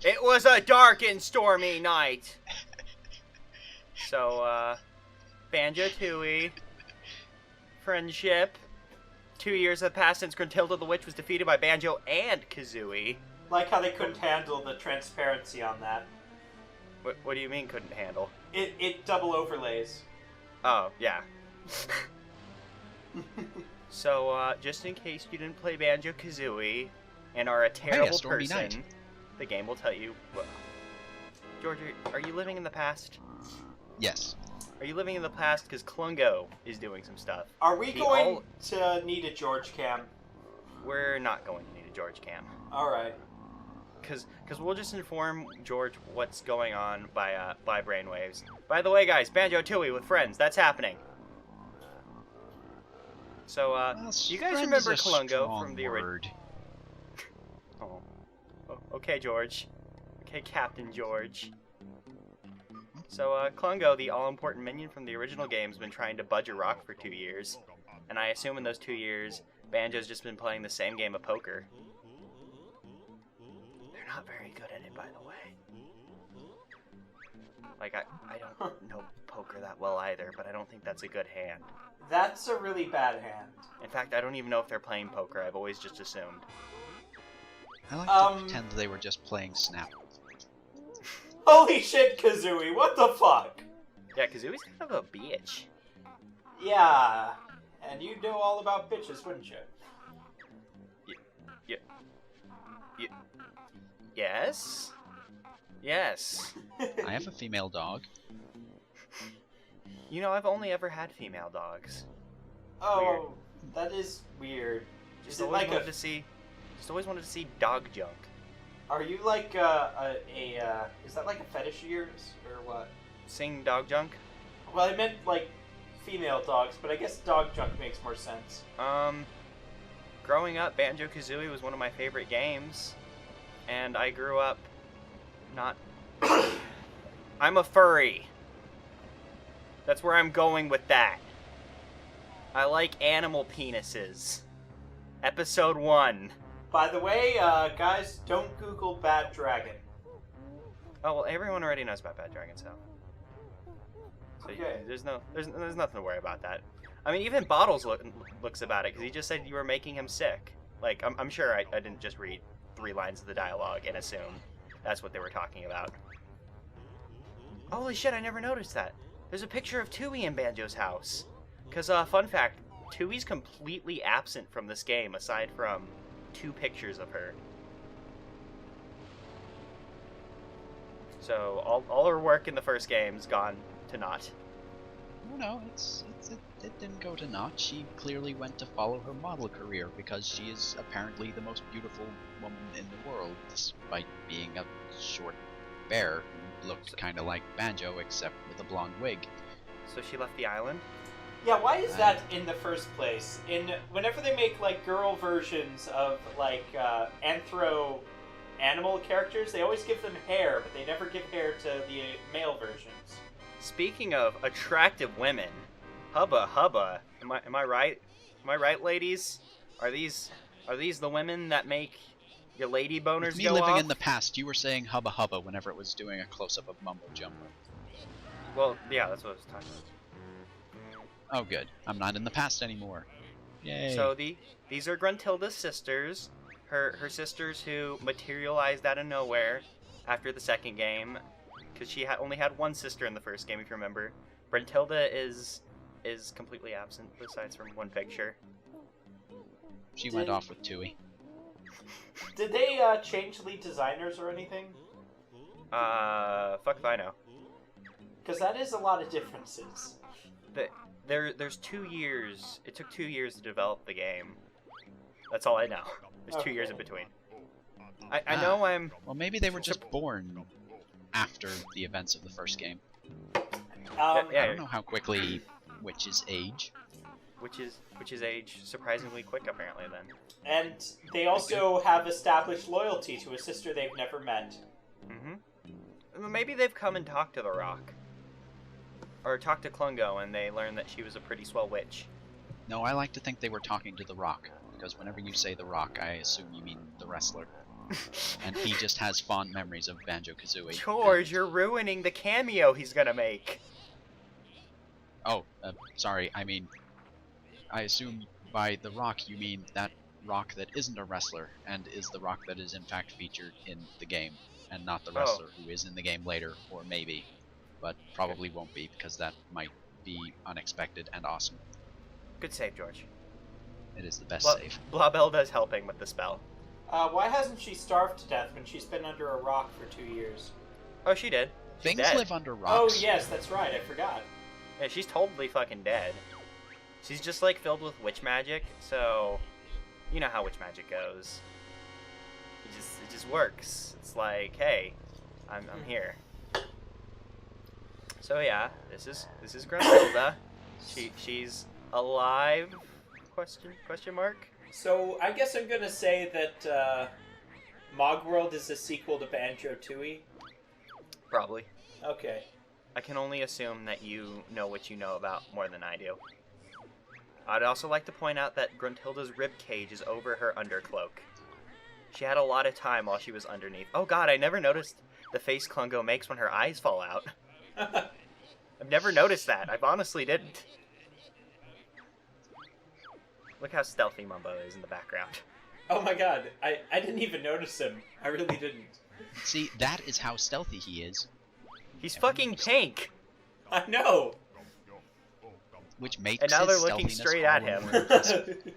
It was a dark and stormy night. So, Banjo-Tooie, friendship. 2 years have passed since Gruntilda the Witch was defeated by Banjo and Kazooie. Like how they couldn't handle the transparency on that. What do you mean couldn't handle? It double overlays. Oh, yeah. So, just in case you didn't play Banjo-Kazooie and are a terrible person, night. The game will tell you... Well, George, are you living in the past? Yes. Are you living in the past? Because Klungo is doing some stuff. Are we going to need a George Cam? We're not going to need a George Cam. Alright. Because we'll just inform George what's going on by brainwaves. By the way, guys, Banjo-Tooie with friends. That's happening. So, well, you guys remember Klungo from the original? Oh. Okay, George. Okay, Captain George. So, Klungo, the all-important minion from the original game, has been trying to budge a rock for 2 years. And I assume in those 2 years, Banjo's just been playing the same game of poker. They're not very good at it, by the way. Like, I don't know poker that well either, but I don't think that's a good hand. That's a really bad hand. In fact, I don't even know if they're playing poker. I've always just assumed. I like to pretend they were just playing Snap. Holy shit, Kazooie, what the fuck? Yeah, Kazooie's kind of a bitch. Yeah, and you'd know all about bitches, wouldn't you? Yes? Yes. I have a female dog. You know, I've only ever had female dogs. Oh, weird. That is weird. Just always wanted to see dog junk. Are you like is that like a fetish of yours, or what? Seeing dog junk? Well, I meant like female dogs, but I guess dog junk makes more sense. Growing up, Banjo-Kazooie was one of my favorite games, and I grew up not... I'm a furry. That's where I'm going with that. I like animal penises. Episode 1. By the way, guys, don't Google Bad Dragon. Oh, well, everyone already knows about Bad Dragon, so okay. There's nothing to worry about that. I mean, even Bottles looks about it, because he just said you were making him sick. Like, I'm sure I didn't just read 3 lines of the dialogue and assume that's what they were talking about. Holy shit, I never noticed that. There's a picture of Tooie in Banjo's house. Because, fun fact, Tooie's completely absent from this game, aside from 2 pictures of her. So, all her work in the first game's gone to naught. No, it didn't go to naught. She clearly went to follow her model career because she is apparently the most beautiful woman in the world, despite being a short bear who looked kind of like Banjo except with a blonde wig. So she left the island? Yeah, why is that in the first place? Whenever they make like girl versions of like anthro animal characters, they always give them hair, but they never give hair to the male versions. Speaking of attractive women, hubba hubba. Am I right? Am I right, ladies? Are these the women that make your lady boners With me go living off? in the past, you were saying hubba hubba whenever it was doing a close-up of Mumbo Jumbo. Well, yeah, that's what I was talking about. Oh, good. I'm not in the past anymore. Yay. So these are Gruntilda's sisters. Her sisters who materialized out of nowhere after the second game, because she only had one sister in the first game, if you remember. Gruntilda is completely absent, besides from one picture. She went off with Tooie. Did they change lead designers or anything? Fuck if I know. Because that is a lot of differences. There's 2 years. It took 2 years to develop the game. That's all I know. There's 2 years in between. I know I'm... Well, maybe they were just born after the events of the first game. Yeah, I don't know how quickly witches age. Which is age surprisingly quick, apparently, then. And they also have established loyalty to a sister they've never met. Mm-hmm. Maybe they've come and talked to the Rock. Or talked to Klungo, and they learned that she was a pretty swell witch. No, I like to think they were talking to the Rock, because whenever you say the Rock, I assume you mean the wrestler. And he just has fond memories of Banjo-Kazooie. George, you're ruining the cameo he's gonna make. Oh, sorry, I mean, I assume by The Rock you mean that Rock that isn't a wrestler, and is the Rock that is in fact featured in the game, and not the wrestler who is in the game later, or maybe, but probably won't be, because that might be unexpected and awesome. Good save, George. It is the best save. Blobelda's helping with the spell. Why hasn't she starved to death when she's been under a rock for 2 years? Oh, she did. She's Things dead. live under Oh, rocks. yes, that's right. I forgot. Yeah, she's totally fucking dead. She's just, like, filled with witch magic, so... You know how witch magic goes. It just works. It's like, hey, I'm here. So yeah, this is Gruntilda. She's alive? Question mark? So, I guess I'm gonna say that, Mogworld is a sequel to Banjo-Tooie. Probably. Okay. I can only assume that you know what you know about more than I do. I'd also like to point out that Gruntilda's rib cage is over her undercloak. She had a lot of time while she was underneath. Oh god, I never noticed the face Klungo makes when her eyes fall out. I've never noticed that. I honestly didn't. Look how stealthy Mumbo is in the background. Oh my god, I didn't even notice him. I really didn't. See, that is how stealthy he is. He's fucking pink! I know! Which makes And now they're his looking stealthiness straight at all the him. more impressive.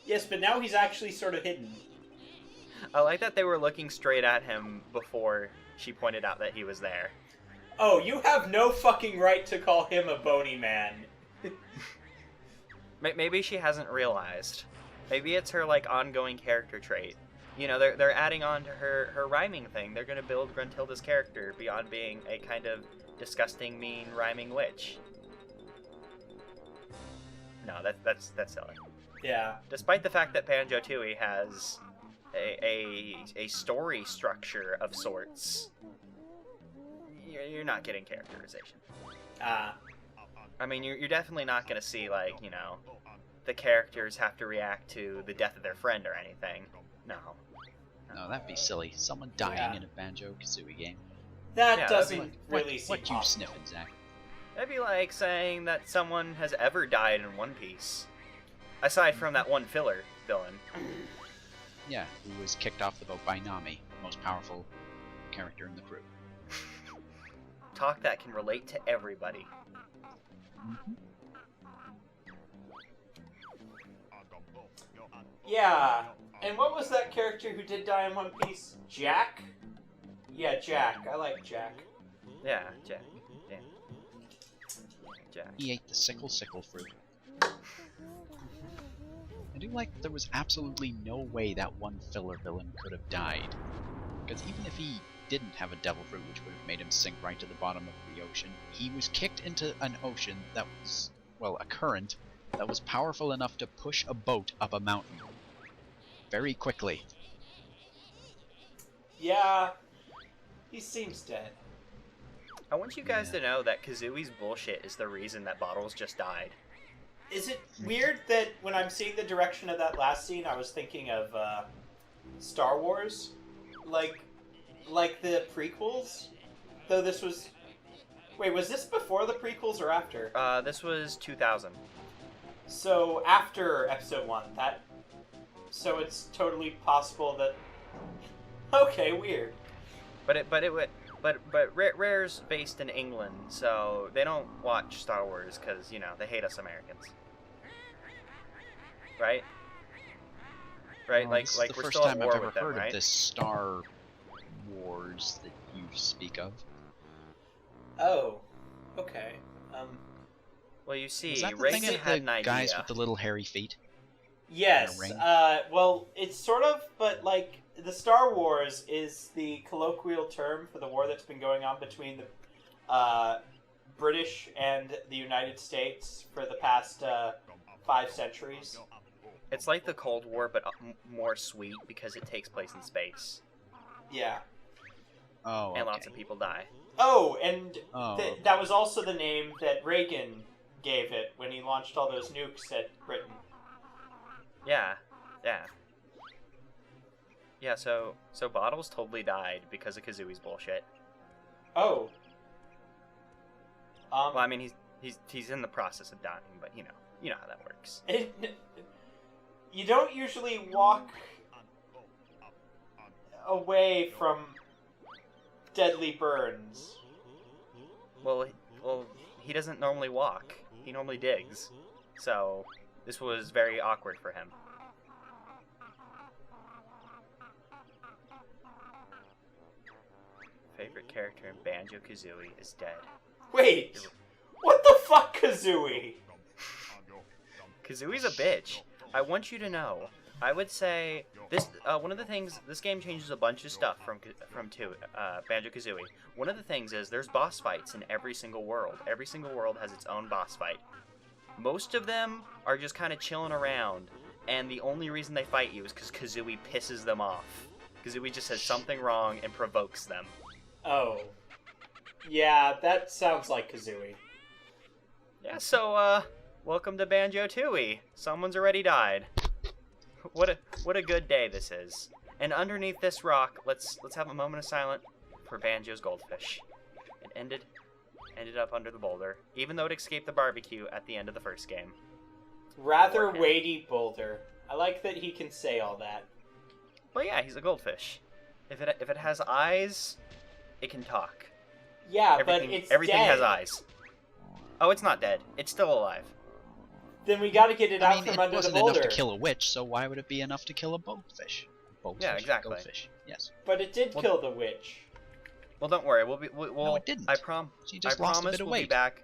Yes, but now he's actually sort of hidden. I like that they were looking straight at him before she pointed out that he was there. Oh, you have no fucking right to call him a bony man. Maybe she hasn't realized. Maybe it's her, like, ongoing character trait. You know, they're adding on to her rhyming thing. They're gonna build Gruntilda's character beyond being a kind of disgusting, mean, rhyming witch. No, that's silly. Yeah. Despite the fact that Banjo-Tooie has a story structure of sorts, you're not getting characterization. I mean, you're definitely not going to see, like, you know, the characters have to react to the death of their friend or anything. No. No, that'd be silly. Someone dying in a Banjo-Kazooie game. That doesn't really seem What you possible. sniffing, Zach? That'd be like saying that someone has ever died in One Piece. Aside from that one filler villain. Yeah, who was kicked off the boat by Nami, the most powerful character in the crew. Talk that can relate to everybody. Yeah. And what was that character who did die in One Piece? Jack? Yeah, Jack. I like Jack. Yeah, Jack. Yeah. Jack. He ate the sickle fruit. I do like that there was absolutely no way that one filler villain could have died. Because even if he didn't have a devil fruit, which would have made him sink right to the bottom of the ocean, he was kicked into an ocean that was, well, a current that was powerful enough to push a boat up a mountain. Very quickly. Yeah. He seems dead. I want you guys to know that Kazooie's bullshit is the reason that Bottles just died. Is it weird that when I'm seeing the direction of that last scene, I was thinking of Star Wars? Like the prequels? Though this was... Wait, was this before the prequels or after? This was 2000. So, after Episode 1. So it's totally possible that... Okay, weird. But Rare's based in England, so they don't watch Star Wars because, you know, they hate us Americans. Right? Right? Well, this is like the we're first still time at war I've ever with them, heard right? of this Star Wars that you speak of. Oh. Okay. Well, you see, Is that the Reagan thing with had the an idea. guys with the little hairy feet? Yes. ring? Well, it's sort of, but like the Star Wars is the colloquial term for the war that's been going on between the British and the United States for the past 5 centuries. It's like the Cold War, but more sweet because it takes place in space. Yeah. Oh, okay. And lots of people die. Oh, and Oh. that was also the name that Reagan gave it when he launched all those nukes at Britain. Yeah, yeah. Yeah, so Bottles totally died because of Kazooie's bullshit. Oh. Well, I mean, he's in the process of dying, but you know how that works. You don't usually walk away from deadly burns. Well, he doesn't normally walk. He normally digs. So this was very awkward for him. Favorite character in Banjo-Kazooie is dead. Wait! What the fuck, Kazooie? Kazooie's a bitch. I want you to know. I would say this. One of the things, this game changes a bunch of stuff from Banjo-Kazooie. One of the things is there's boss fights in every single world. Every single world has its own boss fight. Most of them are just kind of chilling around, and the only reason they fight you is because Kazooie pisses them off. Kazooie just says something wrong and provokes them. Oh. Yeah, that sounds like Kazooie. Yeah, so, welcome to Banjo-Tooie. Someone's already died. What a good day this is. And underneath this rock, let's have a moment of silence for Banjo's goldfish. It ended up under the boulder, even though it escaped the barbecue at the end of the first game. Rather weighty boulder. I like that he can say all that. Well, yeah, he's a goldfish. If it has eyes, it can talk. Yeah, Everything, but it's everything dead. has eyes. Oh, it's not dead. It's still alive. Then we gotta get it out from it under the wasn't boulder. enough to kill a witch, so why would it be enough to kill a goldfish? Yeah, exactly. Goldfish. Yes. But it did kill the witch. Well, don't worry. We'll No, it didn't. I She just promise lost a bit of we'll be weight. back.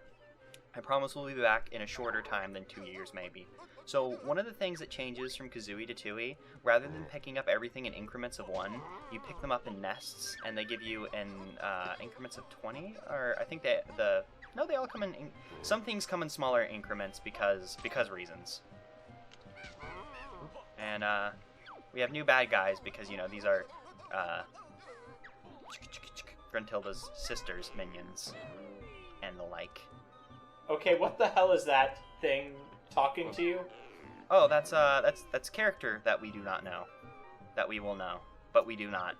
I promise we'll be back in a shorter time than 2 years, maybe. So one of the things that changes from Kazooie to Tooie, rather than picking up everything in increments of 1, you pick them up in nests, and they give you in increments of 20. Or I think they all come in. Some things come in smaller increments because reasons. And we have new bad guys because these are Gruntilda's sister's minions and the like. Okay, what the hell is that thing talking to you? Oh, that's character that we do not know. That we will know, but we do not.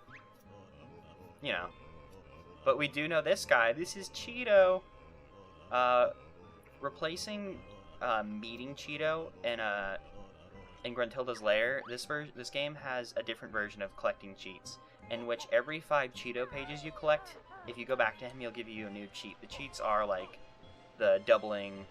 But we do know this guy. This is Cheeto. Replacing meeting Cheeto in Gruntilda's lair. This game has a different version of collecting cheats, in which every 5 Cheeto pages you collect, if you go back to him, he'll give you a new cheat. The cheats are like the doubling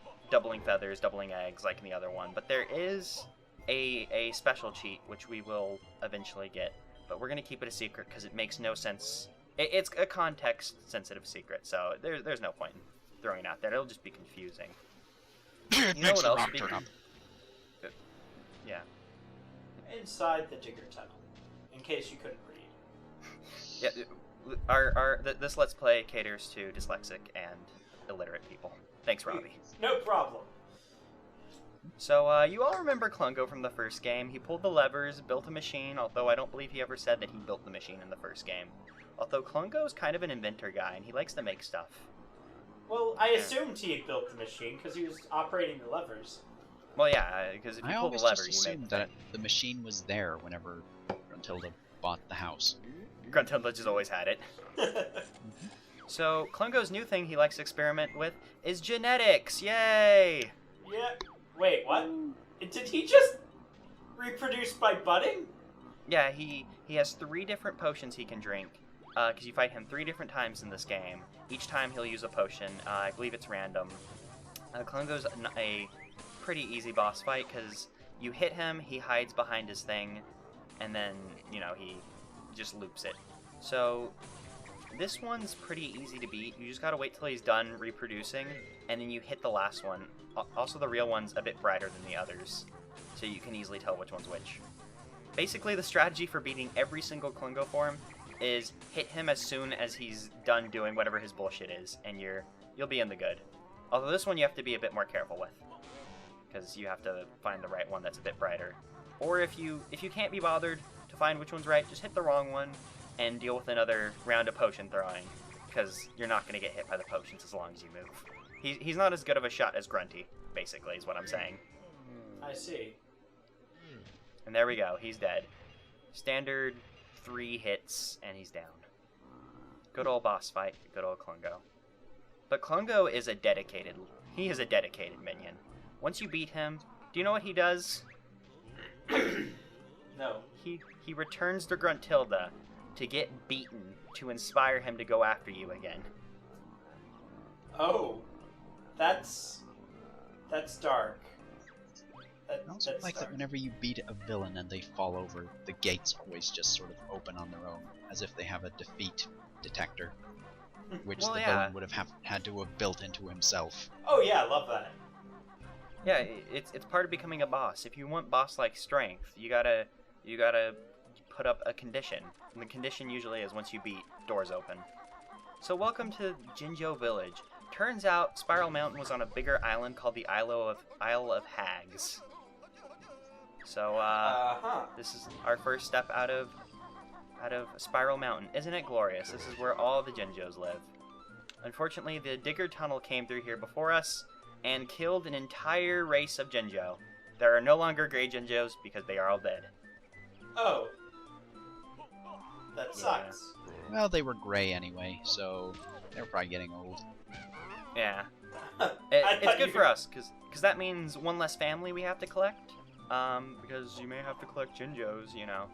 feathers, doubling eggs, like in the other one. But there is a special cheat, which we will eventually get. But we're going to keep it a secret because it makes no sense. It's a context-sensitive secret, so there's no point in throwing it out there. It'll just be confusing. You know what else would be good? Yeah. Inside the Digger Tunnel, in case you couldn't read. Yeah, this Let's Play caters to dyslexic and illiterate people. Thanks, Robbie. No problem. So, you all remember Klungo from the first game. He pulled the levers, built a machine, although I don't believe he ever said that he built the machine in the first game. Although Klungo is kind of an inventor guy, and he likes to make stuff. Well, I assumed he had built the machine because he was operating the levers. Well, yeah, because if you pull the lever, you make assumed that the machine was there whenever Gruntilda bought the house. Gruntilda just always had it. So, Klungo's new thing he likes to experiment with is genetics. Yay! Yeah. Wait, what? Did he just reproduce by budding? Yeah, he has 3 different potions he can drink. Because you fight him 3 different times in this game. Each time he'll use a potion. I believe it's random. Klungo's a pretty easy boss fight because you hit him, he hides behind his thing, and then, he just loops it. So, this one's pretty easy to beat. You just gotta wait till he's done reproducing, and then you hit the last one. Also, the real one's a bit brighter than the others, so you can easily tell which one's which. Basically, the strategy for beating every single Klungo form is hit him as soon as he's done doing whatever his bullshit is, and you'll be in the good. Although this one you have to be a bit more careful with, because you have to find the right one that's a bit brighter. Or if you can't be bothered to find which one's right, just hit the wrong one and deal with another round of potion throwing, because you're not going to get hit by the potions as long as you move. He's not as good of a shot as Grunty, basically, is what I'm saying. I see. And there we go, he's dead. Standard 3 hits, and he's down. Good old boss fight. Good old Klungo. But Klungo is a dedicated minion. Once you beat him, do you know what he does? No. He returns to Gruntilda to get beaten to inspire him to go after you again. Oh. That's dark. I also like that whenever you beat a villain and they fall over, the gates always just sort of open on their own, as if they have a defeat detector, which the villain would have had to have built into himself. Oh yeah, I love that. Yeah, it's part of becoming a boss. If you want boss-like strength, you gotta put up a condition. And the condition usually is once you beat, doors open. So welcome to Jinjo Village. Turns out Spiral Mountain was on a bigger island called the Isle of Hags. So this is our first step out of Spiral Mountain. Isn't it glorious? This is where all the Jinjos live. Unfortunately, the Digger Tunnel came through here before us and killed an entire race of Jinjo. There are no longer gray Jinjos because they are all dead. Oh. That sucks. Well, they were gray anyway, so they're probably getting old. Yeah. It's good for us, because that means one less family we have to collect. Because you may have to collect Jinjos, you know.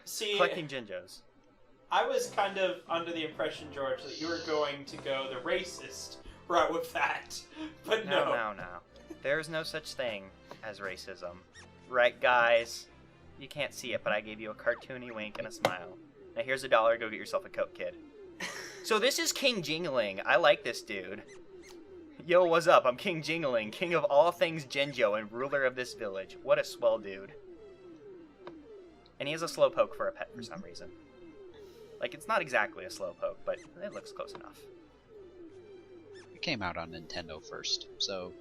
See, collecting Jinjos. I was kind of under the impression, George, that you were going to go the racist route with that. But no. No. There's no such thing as racism. Right, guys? You can't see it, but I gave you a cartoony wink and a smile. Now here's $1, go get yourself a Coke, kid. So this is King Jingling. I like this dude. Yo, what's up? I'm King Jingling, king of all things Jinjo and ruler of this village. What a swell dude. And he has a slowpoke for a pet for some reason. Like, it's not exactly a slowpoke, but it looks close enough. It came out on Nintendo first, so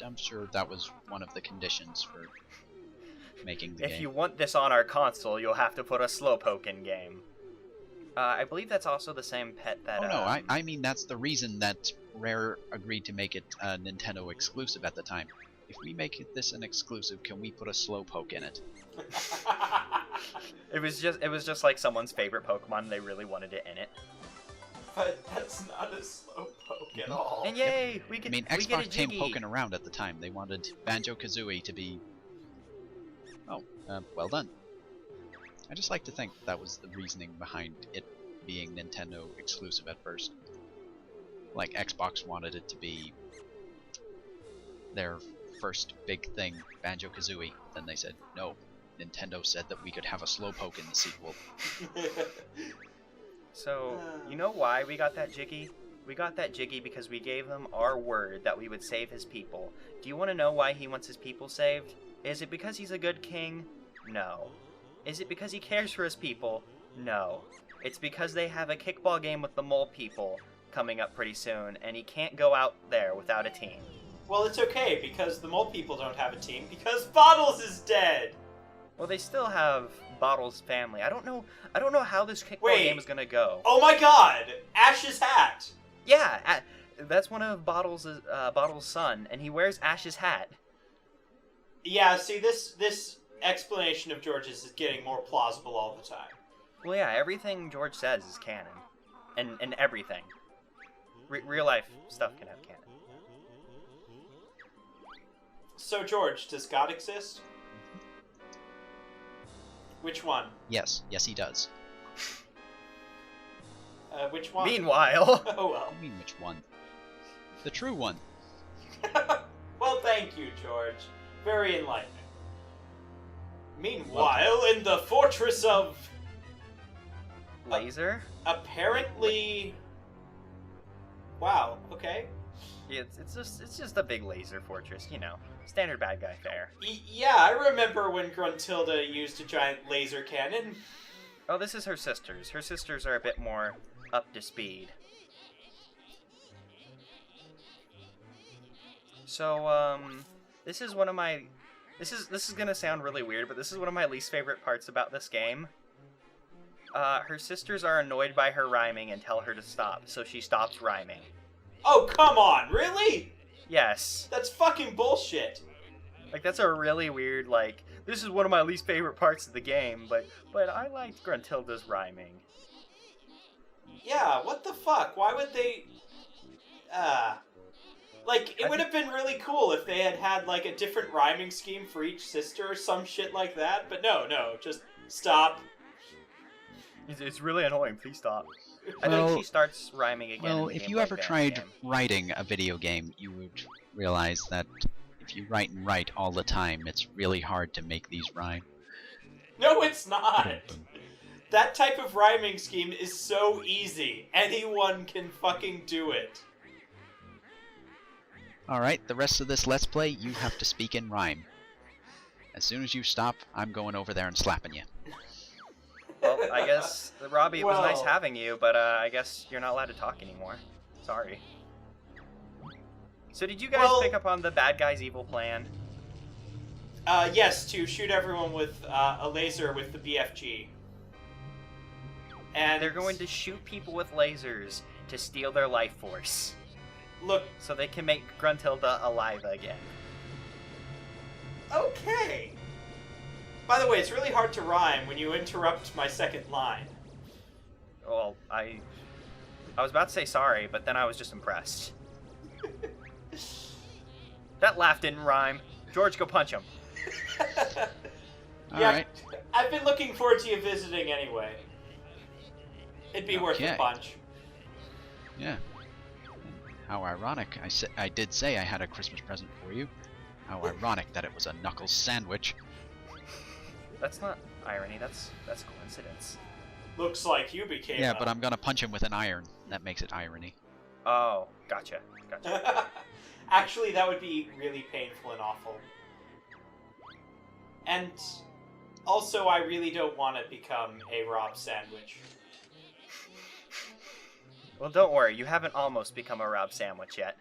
I'm sure that was one of the conditions for making the game. If you want this on our console, you'll have to put a slowpoke in game. I believe that's also the same pet that... Oh no, I mean that's the reason that Rare agreed to make it a Nintendo exclusive at the time. If we make this an exclusive, can we put a slowpoke in it? It was just like someone's favorite Pokemon. They really wanted it in it. But that's not a slowpoke at all. And yay, we get. I mean, we get a Xbox came Jiggy. poking around at the time. They wanted Banjo-Kazooie to be. Oh, well done. I just like to think that was the reasoning behind it being Nintendo exclusive at first. Like Xbox wanted it to be their first big thing, Banjo-Kazooie. Then they said, no, Nintendo said that we could have a slowpoke in the sequel. So, you know why we got that Jiggy? We got that Jiggy because we gave him our word that we would save his people. Do you want to know why he wants his people saved? Is it because he's a good king? No. Is it because he cares for his people? No. It's because they have a kickball game with the mole people coming up pretty soon, and he can't go out there without a team. Well, it's okay, because the mole people don't have a team, because Bottles is dead! Well, they still have Bottle's family. I don't know how this kickball game is gonna go. Oh my god! Ash's hat! Yeah, that's one of Bottle's son, and he wears Ash's hat. Yeah, see, this explanation of George's is getting more plausible all the time. Well, yeah, everything George says is canon. And everything. Real life stuff can have canon. So, George, does God exist? Which one? Yes, he does. Which one? Meanwhile... Oh, well. I mean, which one? The true one. Well, thank you, George. Very enlightening. Meanwhile, in the fortress of... Laser? Apparently... Wow, okay. Yeah, it's just a big laser fortress, you know. Standard bad guy fare. Yeah, I remember when Gruntilda used a giant laser cannon. Oh, this is her sisters. Her sisters are a bit more up to speed. So, this is one of my... This is gonna sound really weird, but this is one of my least favorite parts about this game. Her sisters are annoyed by her rhyming and tell her to stop, so she stops rhyming. Oh, come on, really? Yes. That's fucking bullshit. Like, that's a really weird, like, this is one of my least favorite parts of the game, but I liked Gruntilda's rhyming. Yeah, what the fuck? Why would they... Like, it would have been really cool if they had, like, a different rhyming scheme for each sister or some shit like that, but no, just stop. It's really annoying, please stop. I Well- think she starts rhyming again. Well, in the if Game you Boy ever Advance tried game. writing a video game, you would realize that if you write and write all the time, it's really hard to make these rhyme. No, it's not! That type of rhyming scheme is so easy. Anyone can fucking do it. Alright, the rest of this Let's Play, you have to speak in rhyme. As soon as you stop, I'm going over there and slapping you. Well, I guess, Robbie, it was nice Well- having you, but I guess you're not allowed to talk anymore. Sorry. So did you guys Well- pick up on the bad guy's evil plan? Yes, to shoot everyone with a laser with the BFG. And They're going to shoot people with lasers to steal their life force, look. so they can make Gruntilda alive again. Okay. By the way, it's really hard to rhyme when you interrupt my second line. Well, I was about to say sorry, but then I was just impressed. That laugh didn't rhyme. George, go punch him. Yeah, Alright. I've been looking forward to you visiting anyway. It'd be worth a Okay. punch. Yeah. How ironic. I did say I had a Christmas present for you. How ironic that it was a knuckles sandwich. That's not irony. That's coincidence. Looks like you became Yeah, a... but I'm gonna punch him with an iron. That makes it irony. Oh, gotcha. Actually, that would be really painful and awful. And also, I really don't want to become a Rob sandwich. Well, don't worry. You haven't almost become a Rob sandwich yet.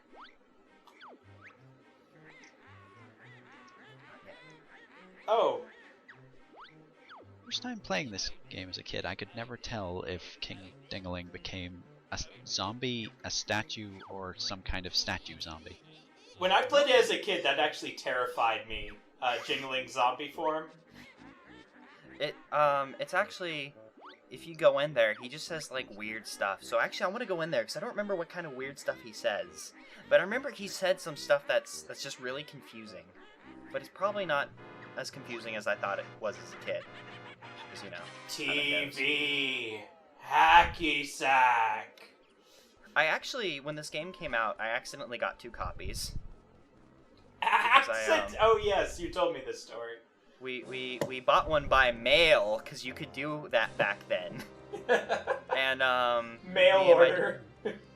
Oh, First time playing this game as a kid, I could never tell if King Dingaling became a zombie, a statue, or some kind of statue zombie. when I played it as a kid, that actually terrified me. Jingling zombie form. It's actually, if you go in there, he just says like weird stuff. So actually, I want to go in there because I don't remember what kind of weird stuff he says. But I remember he said some stuff that's just really confusing. But it's probably not as confusing as I thought it was as a kid. Because TV. Hacky sack. I actually, when this game came out, I accidentally got 2 copies. Accent. Oh yes, you told me this story. We bought one by mail because you could do that back then. And Mail me and my- order.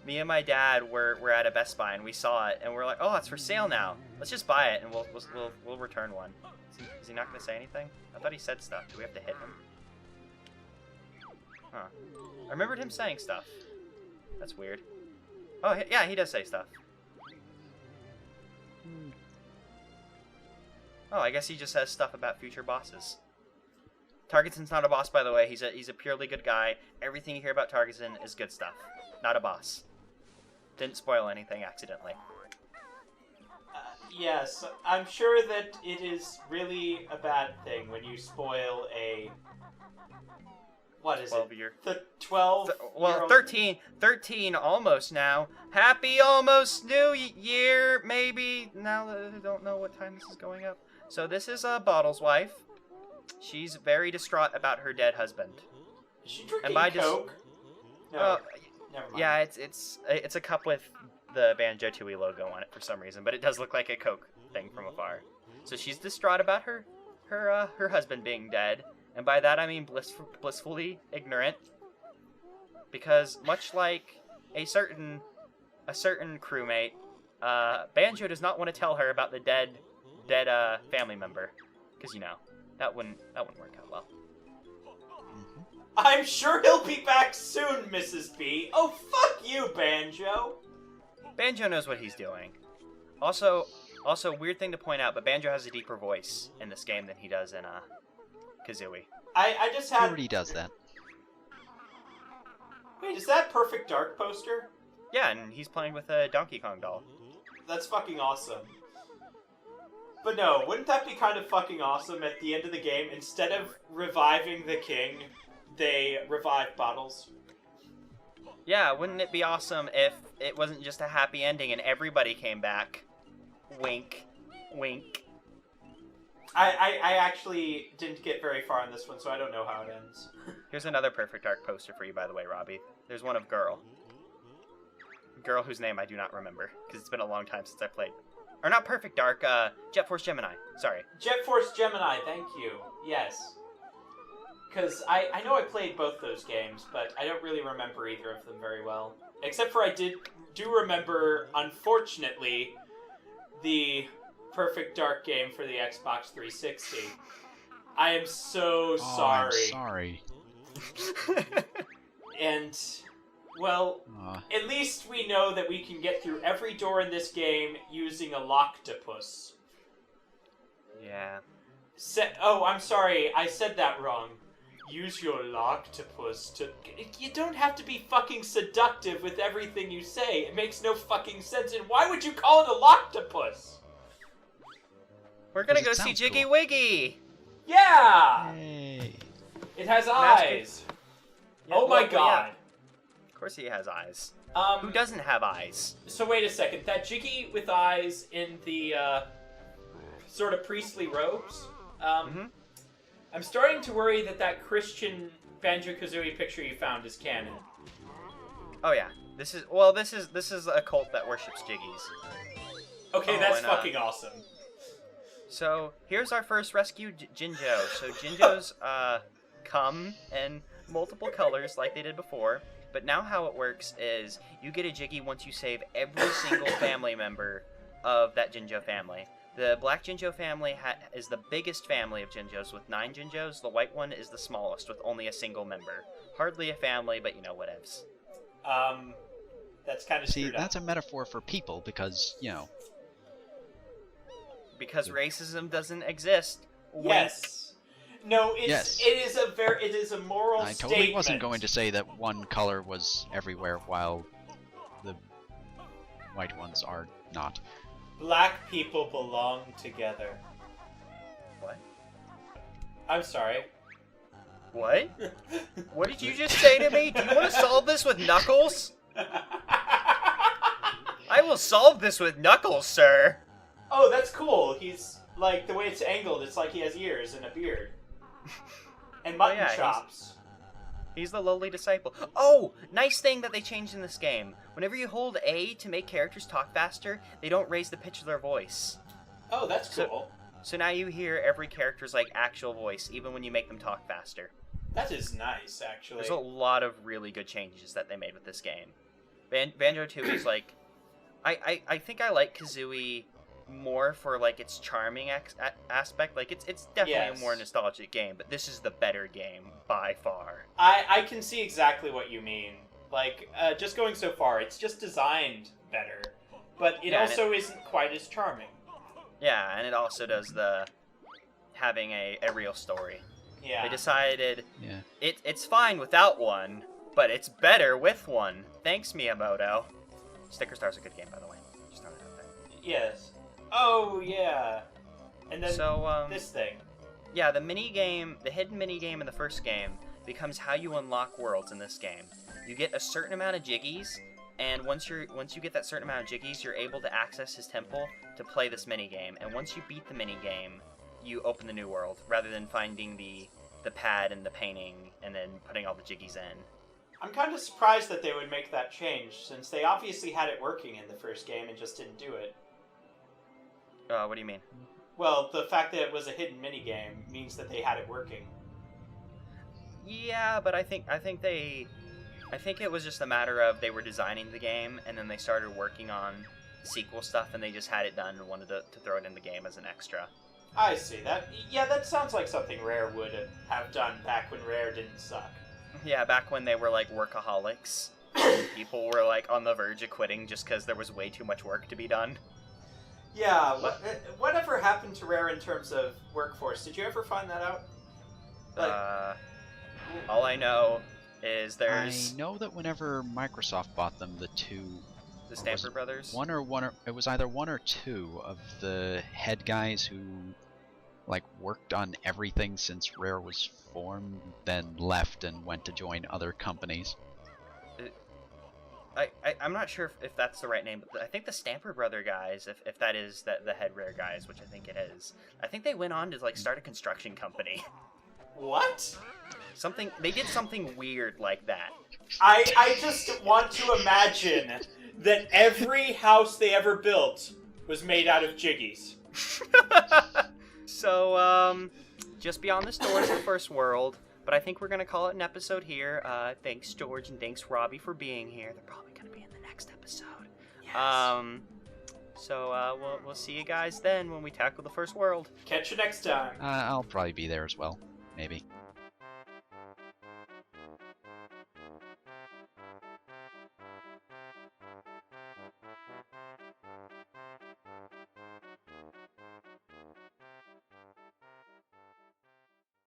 Me and my dad were at a Best Buy and we saw it and we're like, oh, it's for sale now. Let's just buy it and we'll return one. Is he not going to say anything? I thought he said stuff. Do we have to hit him? Huh. I remembered him saying stuff. That's weird. Oh, yeah, he does say stuff. Oh, I guess he just says stuff about future bosses. Targeton's not a boss, by the way. He's a purely good guy. Everything you hear about Targeton is good stuff. Not a boss. Didn't spoil anything accidentally. Yes, I'm sure that it is really a bad thing when you spoil a... What is 12 it? year. The 12... Well, 13 almost now. Happy almost New Year, maybe. Now that I don't know what time this is going up. So this is Bottle's wife. She's very distraught about her dead husband. Is she drinking Am I Coke? No, Oh, never mind. yeah, it's a cup with the Banjo-Tooie logo on it for some reason, but it does look like a Coke thing from afar. So she's distraught about her husband being dead, and by that I mean blissfully ignorant. Because much like a certain crewmate, Banjo does not want to tell her about the dead family member, because that wouldn't work out well. I'm sure he'll be back soon, Mrs. B. Oh, fuck you, Banjo. Banjo knows what he's doing. Also, weird thing to point out, but Banjo has a deeper voice in this game than he does in Kazooie. I just He had... already does that. Wait, is that Perfect Dark poster? Yeah, and he's playing with a Donkey Kong doll. That's fucking awesome. But no, wouldn't that be kind of fucking awesome at the end of the game? Instead of reviving the king, they revive Bottles. Yeah, wouldn't it be awesome if it wasn't just a happy ending and everybody came back? Wink. Wink. I actually didn't get very far on this one, so I don't know how it ends. Here's another Perfect Dark poster for you, by the way, Robbie. There's one of Girl. Girl whose name I do not remember, because it's been a long time since I played. Or not Perfect Dark, Jet Force Gemini. Sorry. Jet Force Gemini, thank you. Yes. Because I know I played both those games, but I don't really remember either of them very well. Except for I do remember, unfortunately, the Perfect Dark game for the Xbox 360. I am so sorry. I'm sorry. And, well, at least we know that we can get through every door in this game using a loctopus. Yeah. Oh, I'm sorry, I said that wrong. Use your loctopus to... You don't have to be fucking seductive with everything you say. It makes no fucking sense. And why would you call it a loctopus? We're gonna go Because it see sounds Jiggy cool. Wiggy! Yeah! Hey. It has Master- eyes. Yeah, Oh my well, god. yeah. Of course he has eyes. Who Um, doesn't have eyes? so wait a second. That Jiggy with eyes in the, sort of priestly robes, Mhm. I'm starting to worry that Christian Banjo-Kazooie picture you found is canon. Oh yeah. This is a cult that worships Jiggies. Okay, Oh, that's and, fucking awesome. So here's our first rescue, Jinjo. So Jinjos come in multiple colors like they did before, but now how it works is you get a Jiggy once you save every single family member of that Jinjo family. The black Jinjo family is the biggest family of Jinjos with 9 Jinjos. The white one is the smallest with only a single member. Hardly a family, but you know, whatevs. That's kind of See, screwed up. that's a metaphor for people because, you know. Because racism doesn't exist. Wink. Yes. No, it's Yes. it is a moral I statement. totally wasn't going to say that one color was everywhere while the white ones are not. Black people belong together. What? I'm sorry. What? What did you just say to me? Do you want to solve this with Knuckles? I will solve this with Knuckles, sir. Oh, that's cool. He's like the way it's angled. It's like he has ears and a beard and mutton yeah, chops. He's the lowly disciple. Oh, nice thing that they changed in this game. Whenever you hold A to make characters talk faster, they don't raise the pitch of their voice. Oh, that's So- cool. So now you hear every character's like actual voice, even when you make them talk faster. That is nice, actually. There's a lot of really good changes that they made with this game. Banjo-Tooie is like... I think I like Kazooie more for like its charming aspect. Like it's definitely Yes. a more nostalgic game, but this is the better game by far. I can see exactly what you mean. Like, just going so far, it's just designed better, but it Yeah, and also isn't quite as charming. Yeah, and it also does the having a real story. Yeah. They decided Yeah. it's fine without one, but it's better with one. Thanks, Miyamoto. Sticker Star's a good game, by the way. Just throwing it out there. Yes. Oh, yeah. And then So, this thing. yeah, the hidden mini game in the first game becomes how you unlock worlds in this game. You get a certain amount of Jiggies, and once you get that certain amount of Jiggies, you're able to access his temple to play this mini game. And once you beat the mini game, you open the new world rather than finding the pad and the painting and then putting all the Jiggies in. I'm kind of surprised that they would make that change, since they obviously had it working in the first game and just didn't do it. What do you mean? Well, the fact that it was a hidden minigame means that they had it working. Yeah, but I think it was just a matter of they were designing the game and then they started working on sequel stuff and they just had it done and wanted to throw it in the game as an extra. I see. That sounds like something Rare would have done back when Rare didn't suck. Yeah, back when they were like workaholics. People were like on the verge of quitting just because there was way too much work to be done. Yeah, whatever happened to Rare in terms of workforce? Did you ever find that out? All I know is I know that whenever Microsoft bought them, the two The Or was Stamper it brothers. It was either one or two of the head guys who like worked on everything since Rare was formed, then left and went to join other companies. I'm not sure if that's the right name, but I think the Stamper Brother guys, if that is the head Rare guys, which I think it is, I think they went on to like start a construction company. What? They did something weird like that. I just want to imagine that every house they ever built was made out of jiggies. So, just beyond the stores of First World, but I think we're gonna call it an episode here. Thanks George and thanks Robbie for being here. They're probably gonna be in the next episode. Yes. So we'll see you guys then when we tackle the First World. Catch you next time. I'll probably be there as well, maybe.